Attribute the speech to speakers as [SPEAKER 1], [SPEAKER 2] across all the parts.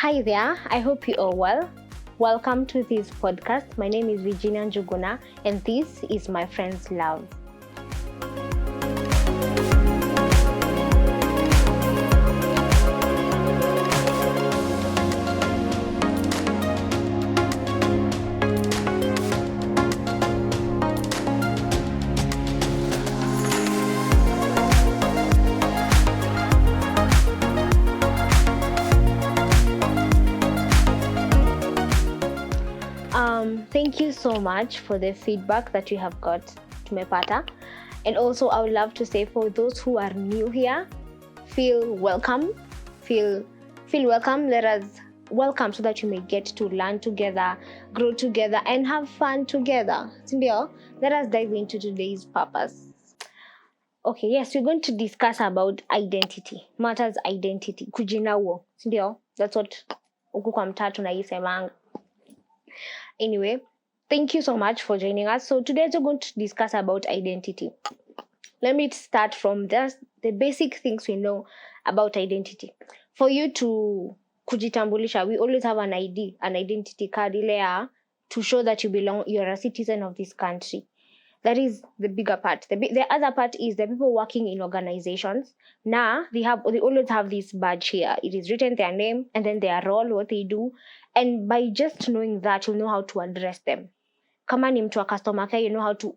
[SPEAKER 1] Hi there, I hope you are well. Welcome to this podcast. My name is Virginia Njuguna, and this is My Friend's Love. Thank you so much for the feedback that you have got to Mepata. And also, I would love to say for those who are new here, feel welcome. Feel welcome. Let us welcome so that you may get to learn together, grow together, and have fun together. Sindio, let us dive into today's purpose. Okay, yes, we're going to discuss about identity. Matters identity. Kujinawo. Sindio, that's what huku kwa mtaa tunaisemanga. Anyway, thank you so much for joining us. So today we're going to discuss about identity. Let me start from just the basic things we know about identity. For you to kujitambulisha, we always have an ID, an identity card to show that you're a citizen of this country. That is the bigger part. The other part is the people working in organizations. Now they always have this badge here. It is written their name and then their role, what they do. And by just knowing that, you'll know how to address them. Kama ni mtu wa customer care, you know how to,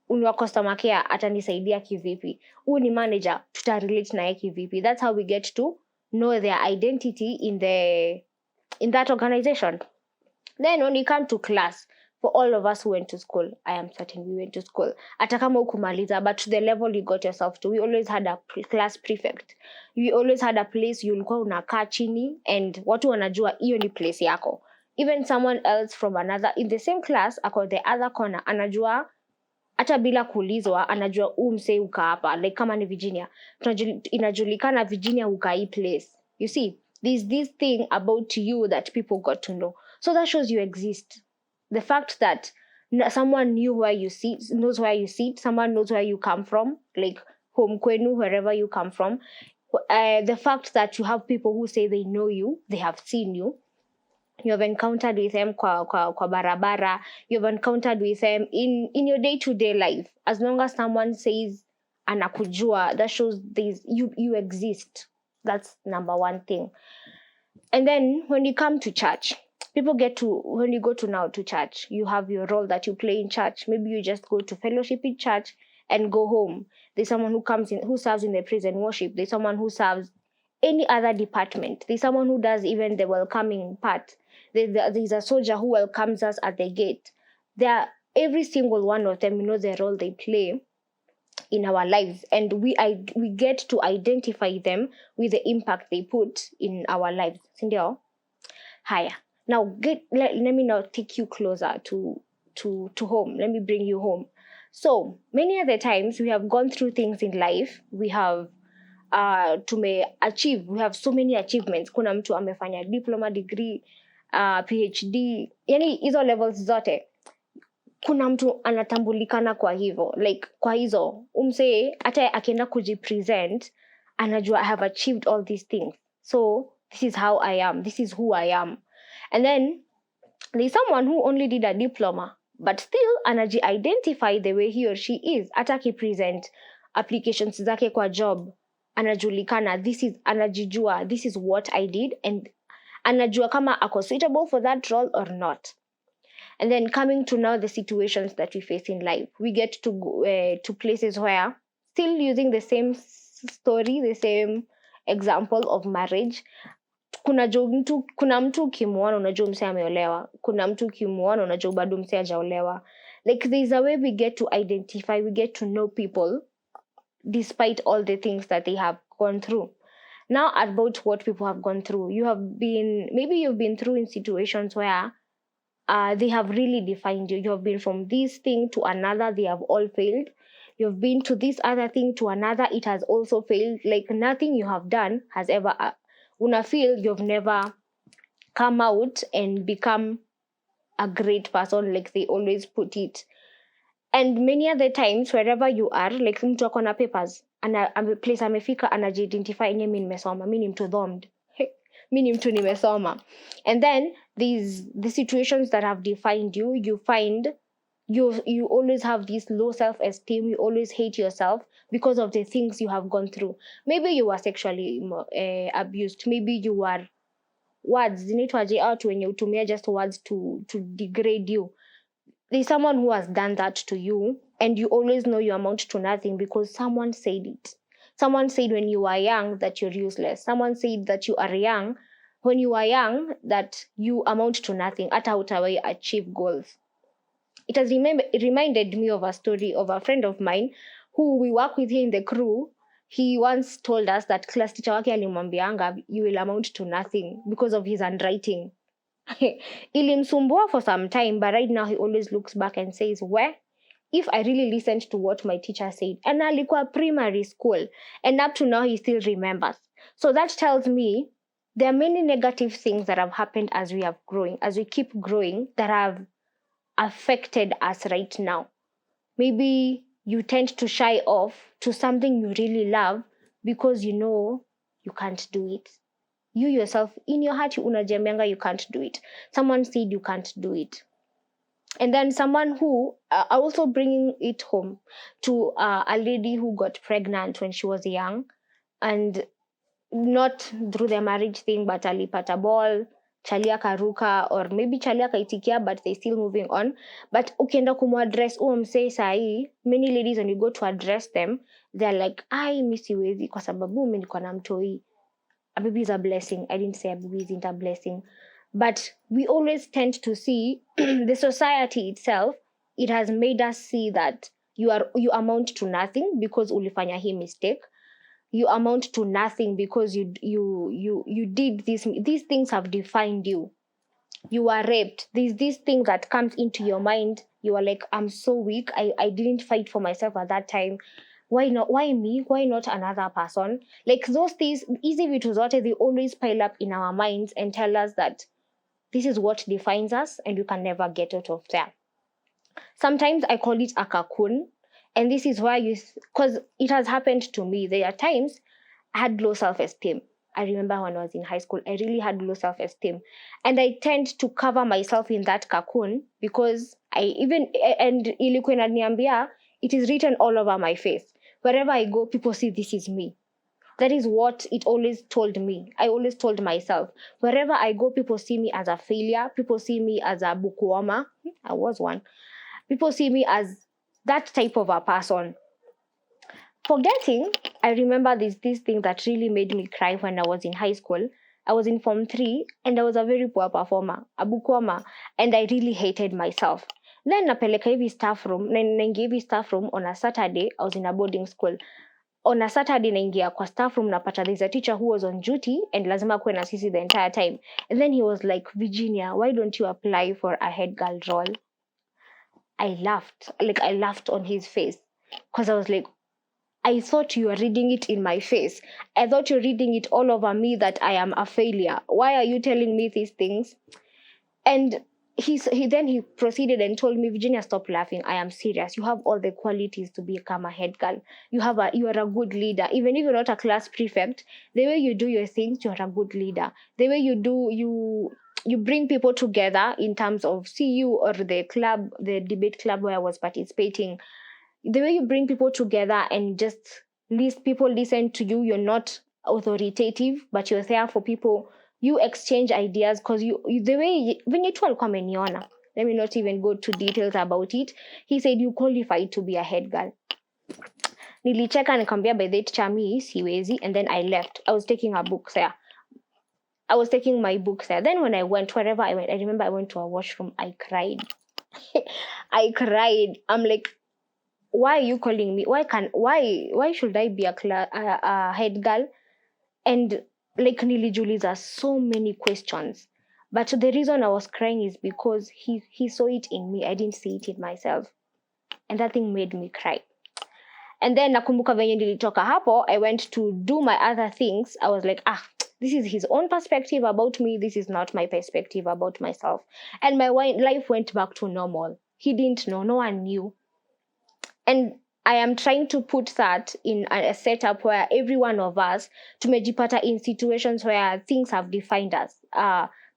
[SPEAKER 1] unwa customer care atanisaidia kivipi. Huyu ni manager, tutarelate naye kivipi. That's how we get to know their identity in that organization. Then when you come to class, for all of us who went to school, I am certain we went to school. Hata kama hukumaliza, but to the level you got yourself to, we always had a class prefect. We always had a place ulikuwa unakaa chini and watu wanajua hiyo ni place yako. Even someone else from another in the same class ako the other corner anajua hata bila kuulizwa anajua msee uka hapa, like kama ni Virginia inajulikana Virginia uka hii place. You see, there's this thing about you that people got to know, so that shows you exist. The fact that someone knows where you sit, someone knows where you come from, like home kwenu, wherever you come from. The fact that you have people who say they know you, they have seen you, you have encountered with them kwa barabara, you have encountered with them in your day-to-day life. As long as someone says anakujua, that shows you exist. That's number one thing. And then when you come to church, when you go to church, you have your role that you play in church. Maybe you just go to fellowship in church and go home. There's someone who serves in the praise and worship. There's someone who serves any other department. There's someone who does even the welcoming part. There's a soldier who welcomes us at the gate. Every single one of them, the role they play in our lives, and we get to identify them with the impact they put in our lives. Sindio? Haya. Now let me now take you closer to home. Let me bring you home. So many of the times we have gone through things in life. We have achieve. We have so many achievements. Kuna mtu amefanya diploma, degree, PhD, yani hizo levels zote. Kuna mtu anatambulikana kwa hivyo, like kwa hizo umsee hata akienda kujipresent anajua I have achieved all these things, so this is how I am, this is who I am. And then there's someone who only did a diploma but still identify the way he or she is. Hata present applications zake kwa job anajulikana, anajijua, this is what I did, and anajua kama ako suitable for that role or not. And then coming to now the situations that we face in life, we get to go to places where, still using the same story, the same example of marriage, kuna mtu ukimwona unajua msee ameolewa, kuna mtu ukimwona unajua bado msee hajaolewa. Like there's a way we get to identify, we get to know people despite all the things that they have gone through. Now about what people have gone through, maybe you've been through in situations where they have really defined you. You have been from this thing to another, they have all failed. You've been to this other thing to another, it has also failed. Like nothing you have done has ever, feel you've never come out and become a great person, like they always put it. And many other times, wherever you are, like mtu ako na papers, place amefika anajiidentify yenyewe mimi nimesoma, mimi ni mtu dhomed. Mimi ni mtu nimesoma. And then the situations that have defined you, you find you always have this low self-esteem, you always hate yourself because of the things you have gone through. Maybe you were sexually abused, maybe you were words zinaitwaje out when you tumia just words to degrade you. There's someone who has done that to you, and you always know you amount to nothing because someone said it. Someone said when you are young that you're useless. Someone said that you are young, when you are young, that you amount to nothing, hata hutawahi achieve goals. It has reminded me of a story of a friend of mine who we work with here in the crew. He once told us that class teacher wake alimwambianga you will amount to nothing because of his handwriting. Ilimsumbua for some time, but right now he always looks back and says, well, if I really listened to what my teacher said, and alikuwa primary school, and up to now he still remembers. So that tells me there are many negative things that have happened as we keep growing, that have affected us right now. Maybe you tend to shy off to something you really love because you know you can't do it. You yourself, in your heart, you can't do it. Someone said you can't do it. And then someone who, also bringing it home to a lady who got pregnant when she was young, and not through the marriage thing, but alipata ball, chali akaruka, or maybe chali akaitikia, but they still moving on. But ukienda kumuaddress msee sahi, many ladies when you go to address them, they're like, mimi siwezi kwa sababu mimi niko na mtoi. A baby is a blessing. I didn't say a baby isn't a blessing. But we always tend to see the society itself, it has made us see that you amount to nothing because ulifanya hii mistake. You amount to nothing because you did this. These things have defined you. You were raped. There's this thing that comes into your mind. You are like, I'm so weak. I didn't fight for myself at that time. Why not? Why me? Why not another person? Like those things, easy vitu zote, they always pile up in our minds and tell us that this is what defines us and you can never get out of there. Sometimes I call it a cocoon. And this is why because it has happened to me. There are times I had low self-esteem. I remember when I was in high school, I really had low self-esteem. And I tend to cover myself in that cocoon because ilikuwa inaniambia, it is written all over my face. Wherever I go, people see this is me. That is what it always told me. I always told myself, wherever I go, people see me as a failure. People see me as a bukuoma. I was one. People see me as that type of a person. Forgetting, I remember this thing that really made me cry when I was in high school. I was in Form 3 and I was a very poor performer, a bukuoma, and I really hated myself. Then napeleka hivi staff room, naingia hivi staff room on a Saturday. I was in a boarding school. On a Saturday naingia kwa staff room, napata there's a teacher who was on duty and lazima kuwe na sisi the entire time. And then he was like, Virginia, why don't you apply for a head girl role? I laughed on his face because I was like, I thought you were reading it in my face. I thought you're reading it all over me that I am a failure. Why are you telling me these things? And he proceeded and told me, Virginia, stop laughing. I am serious. You have all the qualities to become a head girl. You are a good leader. Even if you're not a class prefect, the way you do your things, you're a good leader. The way you do, you bring people together in terms of CU or the club, the debate club where I was participating. The way you bring people together and just people listen to you. You're not authoritative, but you're there for people. You exchange ideas because the way when you told Kameniona, let me not even go to details about it. He said you qualified to be a head girl. Nilicheka nikamwambia by that chami siwezi, and then I left. I was taking my books there. Then when I went, wherever I went, I remember I went to a washroom. I cried. I cried. I'm like, why are you calling me? Why should I be a head girl? And like nilijiuliza so many questions. But the reason I was crying is because he saw it in me. I didn't see it in myself. And that thing made me cry. And then nakumbuka venye nilitoka hapo, I went to do my other things. I was like, this is his own perspective about me. This is not my perspective about myself. And my life went back to normal. He didn't know. No one knew. And I am trying to put that in a setup where every one of us tumejipata in situations where things have defined us.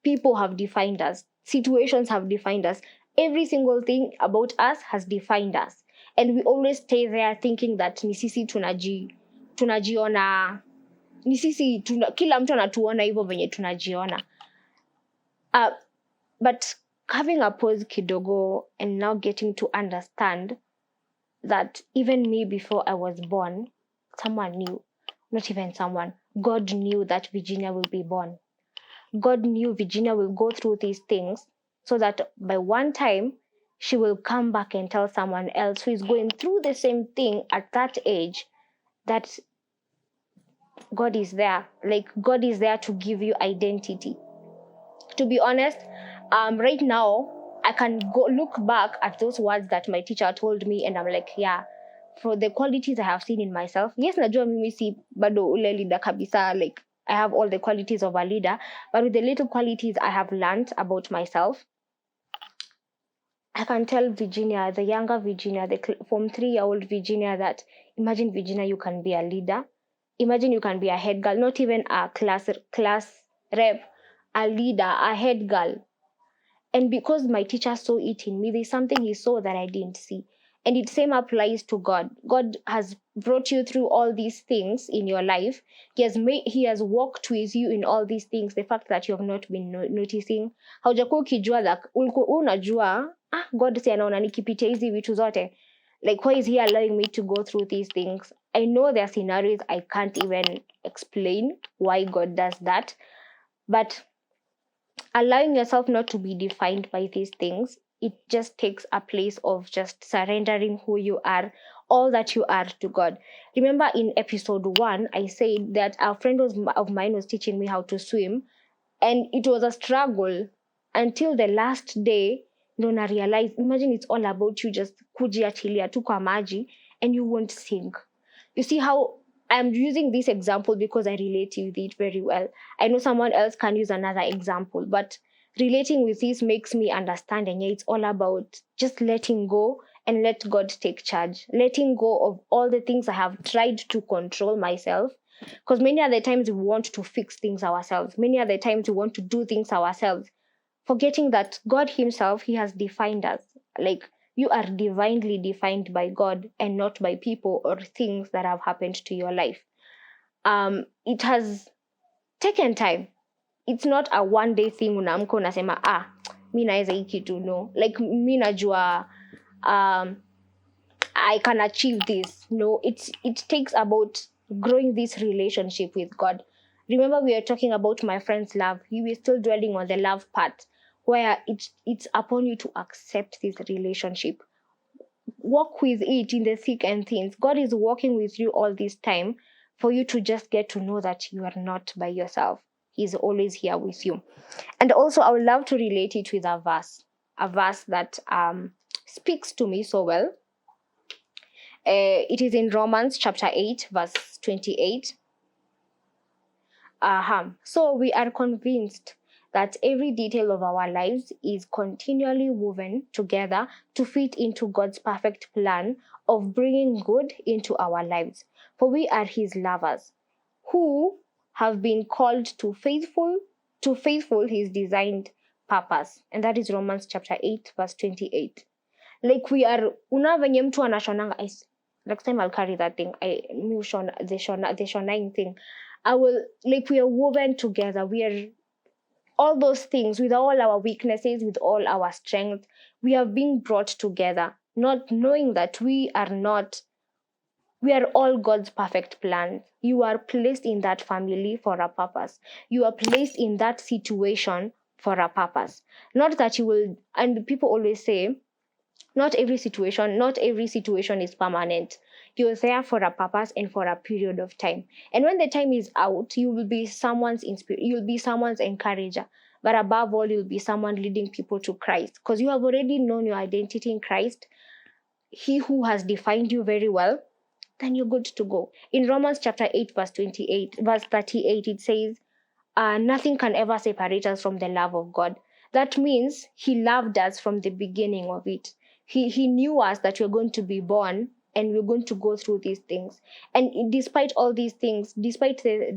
[SPEAKER 1] People have defined us. Situations have defined us. Every single thing about us has defined us. And we always stay there thinking that ni sisi tunajiona, ni sisi kila mtu anatuona hivyo venye tunajiona. But having a pause kidogo and now getting to understand that even me before I was born, someone knew, not even someone, God knew that Virginia will be born. God knew Virginia will go through these things so that by one time she will come back and tell someone else who is going through the same thing at that age that God is there. Like, God is there to give you identity. To be honest, right now, I can go look back at those words that my teacher told me, and I'm like, yeah, for the qualities I have seen in myself. Yes, najua mimi si bado ule leader kabisa. Like, I have all the qualities of a leader, but with the little qualities I have learned about myself, I can tell Virginia, the younger Virginia, the Form 3-year-old Virginia, that imagine, Virginia, you can be a leader. Imagine you can be a head girl, not even a class rep, a leader, a head girl. And because my teacher saw it in me, there's something he saw that I didn't see. And it same applies to God. God has brought you through all these things in your life. He has walked with you in all these things. The fact that you have not been noticing. Haujakuwa ukijua that unajua, God si anaona nikipitia hizi vitu zote. Like, why is he allowing me to go through these things? I know there are scenarios I can't even explain why God does that. But allowing yourself not to be defined by these things, it just takes a place of just surrendering who you are, all that you are, to God. Remember in episode 1, I said that a friend of mine was teaching me how to swim, and it was a struggle until the last day. I realized, imagine it's all about you just kujiachilia tu kwa maji and you won't sink. You see how I'm using this example because I relate with it very well. I know someone else can use another example, but relating with this makes me understand. And yeah, it's all about just letting go and let God take charge. Letting go of all the things I have tried to control myself. Because many other times we want to fix things ourselves. Many other times we want to do things ourselves. Forgetting that God himself, he has defined us. Like, you are divinely defined by God and not by people or things that have happened to your life. It has taken time. It's not a one day thing unaamka unasema mi naweza hii kitu. No, like, mi najua I can achieve this. No, it takes about growing this relationship with God. Remember, we are talking about my friend's love. You were still dwelling on the love part, where it's upon you to accept this relationship. Walk with it in the thick and thins. God is walking with you all this time for you to just get to know that you are not by yourself. He's always here with you. And also, I would love to relate it with a verse that speaks to me so well. It is in Romans chapter 8, verse 28. So we are convinced that every detail of our lives is continually woven together to fit into God's perfect plan of bringing good into our lives. For we are his lovers, who have been called to faithful his designed purpose. And that is Romans chapter 8, verse 28. Like, we are, venye mtu anashonanga, next time I'll carry that thing, the shonaing thing. We are woven together. We are all those things, with all our weaknesses, with all our strength. We are being brought together, not knowing that we are all God's perfect plan. You are placed in that family for a purpose. You are placed in that situation for a purpose. Not that you will, and people always say, not every situation is permanent. You're there for a purpose and for a period of time. And when the time is out, you will be someone's encourager. But above all, you'll be someone leading people to Christ. Because you have already known your identity in Christ, he who has defined you very well, then you're good to go. In Romans chapter 8, verse 38, it says, nothing can ever separate us from the love of God. That means he loved us from the beginning of it. He knew us that we're going to be born and we're going to go through these things. And despite all these things, despite the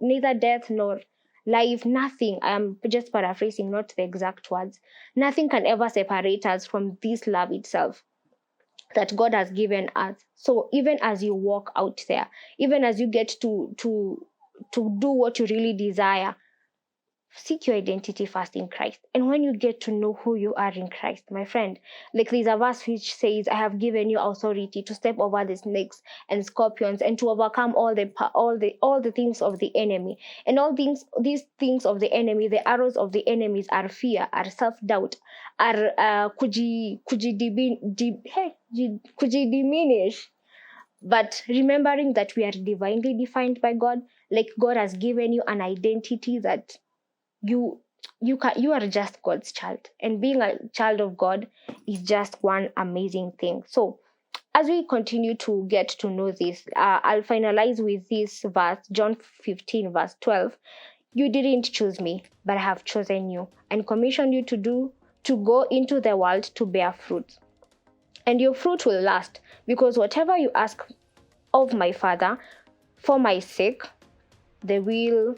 [SPEAKER 1] neither death nor life, nothing, I am just paraphrasing, not the exact words, nothing can ever separate us from this love itself that God has given us. So even as you walk out there, even as you get to do what you really desire, seek your identity first in Christ. And when you get to know who you are in Christ, my friend, like there's a verse which says, I have given you authority to step over the snakes and scorpions and to overcome all the things of the enemy. And these things of the enemy, the arrows of the enemies, are fear, are self-doubt, are diminish. But remembering that we are divinely defined by God, like God has given you an identity that you are just God's child, and being a child of God is just one amazing thing. So as we continue to get to know this, I'll finalize with this verse, John 15 verse 12. You didn't choose me, but I have chosen you and commissioned you to go into the world to bear fruit, and your fruit will last, because whatever you ask of my Father for my sake, they will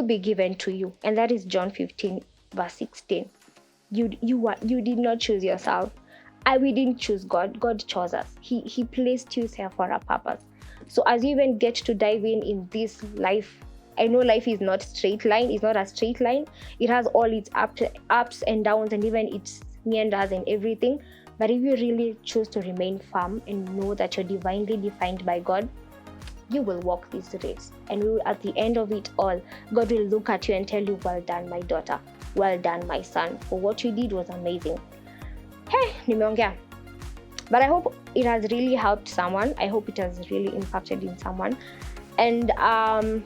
[SPEAKER 1] be given to you. And that is John 15 verse 16. You did not choose yourself. We didn't choose God. God chose us. He placed you there for a purpose. So as you even get to dive in this life, I know life is not straight line. It's not a straight line. It has all its ups and downs, and even its meanders and everything. But if you really choose to remain firm and know that you're divinely defined by God, you will walk this race. And at the end of it all, God will look at you and tell you, well done, my daughter. Well done, my son. For what you did was amazing. Hey, nimeongea. But I hope it has really helped someone. I hope it has really impacted in someone. And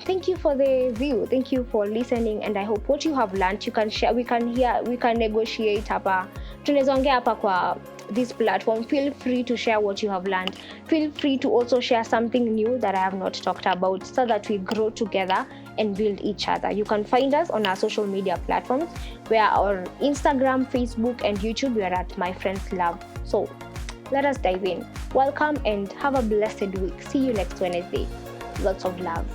[SPEAKER 1] thank you for the view. Thank you for listening. And I hope what you have learned, you can share. We can negotiate hapa. Tunezongea hapa kwa this platform. Feel free to share what you have learned. Feel free to also share something new that I have not talked about, so that we grow together and build each other. You can find us on our social media platforms. We are on Instagram, Facebook, and YouTube. We are at My Friends Love. So let us dive in. Welcome and have a blessed week. See you next Wednesday. Lots of love.